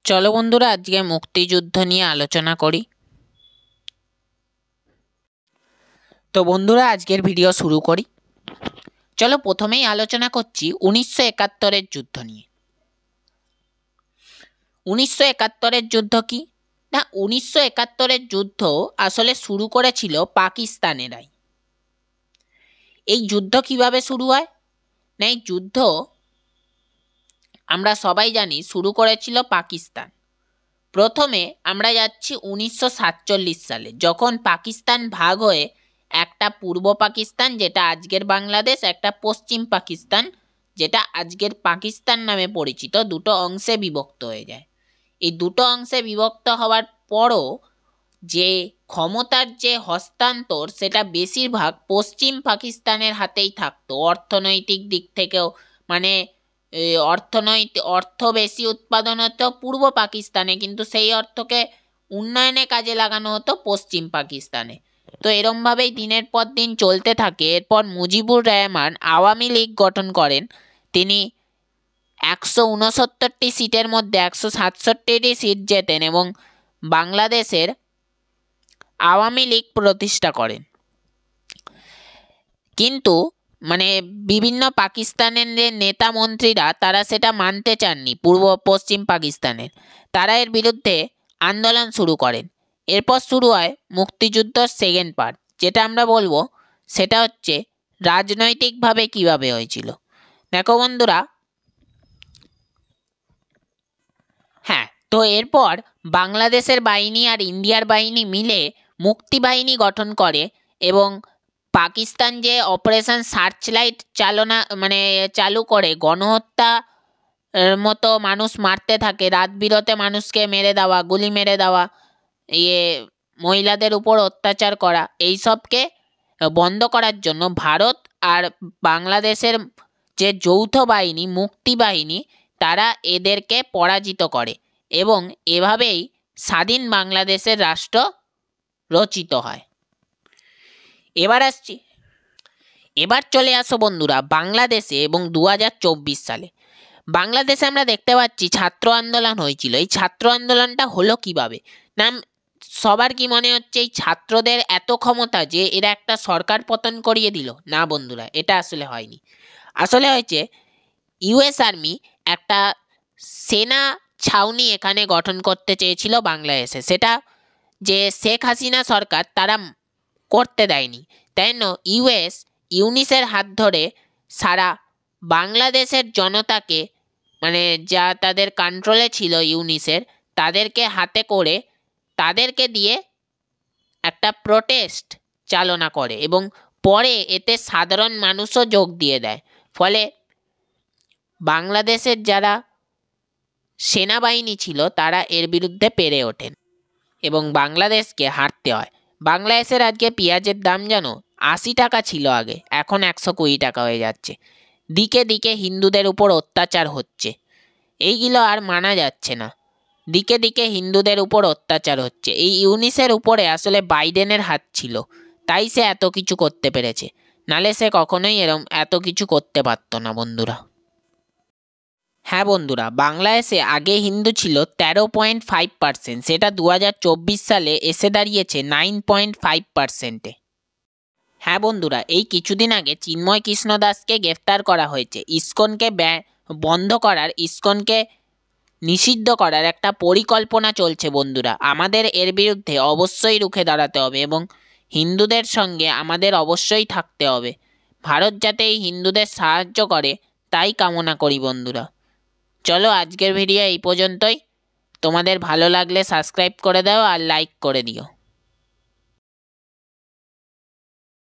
চলো বন্ধুরা, আজকে মুক্তিযুদ্ধ নিয়ে আলোচনা করি। তো বন্ধুরা, আজকের ভিডিও শুরু করি। চলো, প্রথমেই আলোচনা করছি 1971-এর যুদ্ধ নিয়ে। 1971-এর যুদ্ধ কি না, 1971-এর যুদ্ধ আসলে শুরু করেছিল পাকিস্তানেরাই। এই যুদ্ধ কিভাবে শুরু হয় না, এই যুদ্ধ আমরা সবাই জানি শুরু করেছিল পাকিস্তান। প্রথমে আমরা যাচ্ছি 1947 সালে, যখন পাকিস্তান ভাগ হয়ে একটা পূর্ব পাকিস্তান যেটা আজকের বাংলাদেশ, একটা পশ্চিম পাকিস্তান যেটা আজকের পাকিস্তান নামে পরিচিত, দুটো অংশে বিভক্ত হয়ে যায়। এই দুটো অংশে বিভক্ত হওয়ার পরও যে ক্ষমতার যে হস্তান্তর সেটা বেশিরভাগ পশ্চিম পাকিস্তানের হাতেই থাকতো। অর্থনৈতিক দিক থেকেও মানে অর্থ বেশি উৎপাদন হতো পূর্ব পাকিস্তানে, কিন্তু সেই অর্থকে উন্নয়নে কাজে লাগানো হতো পশ্চিম পাকিস্তানে। তো এরমভাবেই দিনের পর দিন চলতে থাকে। এরপর মুজিবুর রহমান আওয়ামী লীগ গঠন করেন। তিনি 169টি সিটের মধ্যে 167টি সিট জেতেন এবং বাংলাদেশের আওয়ামী লীগ প্রতিষ্ঠা করেন। কিন্তু বিভিন্ন পাকিস্তানের যে নেতা মন্ত্রীরা তারা সেটা মানতে চাননি পশ্চিম পাকিস্তানের। তারা এর বিরুদ্ধে আন্দোলন শুরু করেন। এরপর শুরু হয় মুক্তিযুদ্ধর সেকেন্ড পার্ট, যেটা আমরা বলবো সেটা হচ্ছে রাজনৈতিকভাবে কিভাবে হয়েছিল। দেখো বন্ধুরা, হ্যাঁ, তো এরপর বাংলাদেশের বাহিনী আর ইন্ডিয়ার বাহিনী মিলে মুক্তি বাহিনী গঠন করে এবং পাকিস্তান যে অপারেশন সার্চলাইট চালু করে গণহত্যা মতো মানুষ মারতে থাকে, রাত বিরতে মানুষকে মেরে দেওয়া, গুলি মেরে দেওয়া, মহিলাদের উপর অত্যাচার করা, এইসবকে বন্ধ করার জন্য ভারত আর বাংলাদেশের যে যৌথ বাহিনী মুক্তি বাহিনী তারা এদেরকে পরাজিত করে এবং এভাবেই স্বাধীন বাংলাদেশের রাষ্ট্র রচিত হয়। এবার চলে আসো বন্ধুরা বাংলাদেশে এবং 2024 সালে। বাংলাদেশে আমরা দেখতে পাচ্ছি ছাত্র আন্দোলন হয়েছিল। এই ছাত্র আন্দোলনটা হলো কিভাবে না, সবার কি মনে হচ্ছে এই ছাত্রদের এত ক্ষমতা যে এরা একটা সরকার পতন করিয়ে দিল? না বন্ধুরা, এটা আসলে হয়নি। আসলে হয়েছে ইউএস আর্মি একটা সেনা ছাউনি এখানে গঠন করতে চেয়েছিল বাংলাদেশে, সেটা যে শেখ হাসিনা সরকার তারা করতে দেয়নি। তাই ইউনিসের হাত ধরে সারা বাংলাদেশের জনতাকে যা তাদের কন্ট্রোলে ছিল ইউনিসের, তাদেরকে হাতে করে তাদেরকে দিয়ে একটা প্রোটেস্ট চালনা করে এবং পরে এতে সাধারণ মানুষও যোগ দিয়ে দেয়। ফলে বাংলাদেশের যারা সেনাবাহিনী ছিল তারা এর বিরুদ্ধে পেরে ওঠেন এবং বাংলাদেশকে হারতে হয়। বাংলাদেশের আজকে পেঁয়াজের দাম জানো 80 টাকা ছিল আগে, এখন 120 টাকা হয়ে যাচ্ছে। দিকে দিকে হিন্দুদের উপর অত্যাচার হচ্ছে, এইগুলো আর মানা যাচ্ছে না। দিকে দিকে হিন্দুদের উপর অত্যাচার হচ্ছে। এই ইউনিসের উপরে আসলে বাইডেনের হাত ছিল, তাই সে এত কিছু করতে পেরেছে, নালে সে কখনোই এত কিছু করতে পারত না বন্ধুরা। হ্যাঁ বন্ধুরা, বাংলাদেশে আগে হিন্দু ছিল 13.5%, সেটা 2024 সালে এসে দাঁড়িয়েছে 9.5%-এ। হ্যাঁ বন্ধুরা, এই কিছুদিন আগে চিন্ময় কৃষ্ণ দাসকে গ্রেফতার করা হয়েছে। ইসকনকে বন্ধ করার, ইসকনকে নিষিদ্ধ করার একটা পরিকল্পনা চলছে বন্ধুরা। আমাদের এর বিরুদ্ধে অবশ্যই রুখে দাঁড়াতে হবে এবং হিন্দুদের সঙ্গে আমাদের অবশ্যই থাকতে হবে। ভারত যাতে এই হিন্দুদের সাহায্য করে তাই কামনা করি বন্ধুরা। চলো, আজকের ভিডিও এই পর্যন্তই। তোমাদের ভালো লাগলে সাবস্ক্রাইব করে দাও আর লাইক করে দিও।